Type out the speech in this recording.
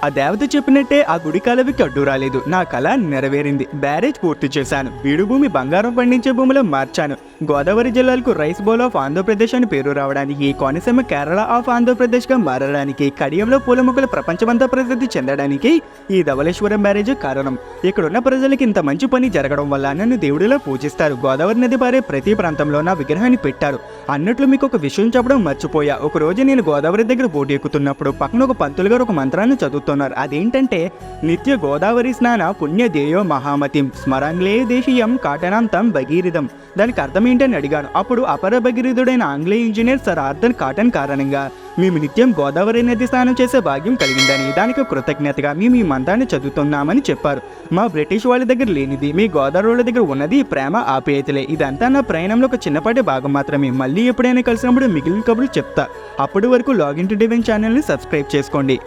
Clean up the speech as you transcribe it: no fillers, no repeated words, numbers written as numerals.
ఆ దేవత చెప్పినట్టే ఆ గుడి కాలవికి అడ్డు రాలేదు. నా కళ నెరవేరింది. బ్యారేజ్ పూర్తి చేశాను. బీడు భూమి బంగారం పండించే భూమిలో మార్చాను. గోదావరి జిల్లాలకు రైస్ బౌల్ ఆఫ్ ఆంధ్రప్రదేశ్ అని పేరు రావడానికి, కోనసీమ కేరళ ఆఫ్ ఆంధ్రప్రదేశ్గా మారడానికి, కడియంలో పూల మొక్కలు ప్రపంచమంతా ప్రసిద్ధి చెందడానికి ఈ ధవళేశ్వరం బ్యారేజ్ కారణం. ఇక్కడున్న ప్రజలకి ఇంత మంచి పని జరగడం వల్ల నన్ను దేవుడిలా పూజిస్తారు. గోదావరి నది పారే ప్రతి ప్రాంతంలో నా విగ్రహాన్ని పెట్టారు. అన్నట్లు మీకు ఒక విషయం చెప్పడం మర్చిపోయా. ఒక రోజు నేను గోదావరి దగ్గర బోటు ఎక్కుతున్నప్పుడు పక్కన ఒక పంతులు గారు ఒక మంత్రాన్ని చదువుతున్నారు. అదేంటంటే, నిత్య గోదావరి స్నాన పుణ్యదేయో మహామతిం స్మరాంగ్లే దేశీయం కాటనాంతం భగీరథం. దానికి అర్థం ఏంటని అడిగాను. అప్పుడు అపర భగీరథుడైన ఆంగ్లేయ ఇంజనీర్ సర్ ఆర్థర్ కాటన్ కారణంగా మేము నిత్యం గోదావరి నది స్నానం చేసే భాగ్యం కలిగిందని, దానికి కృతజ్ఞతగా మేము ఈ మంత్రాన్ని చదువుతున్నామని చెప్పారు. మా బ్రిటిష్ వాళ్ళ దగ్గర లేనిది మీ గోదావరి వాళ్ళ దగ్గర ఉన్నది ప్రేమ ఆప్యాయతలే. ఇదంతా నా ప్రయాణంలో ఒక చిన్నపాటి భాగం మాత్రమే. మళ్ళీ ఎప్పుడైనా కలిసినప్పుడు మిగిలిన కబుర్లు చెప్తా. అప్పటి వరకు లాగిన్ టు డివైన్ ఛానల్ని సబ్స్క్రైబ్ చేసుకోండి.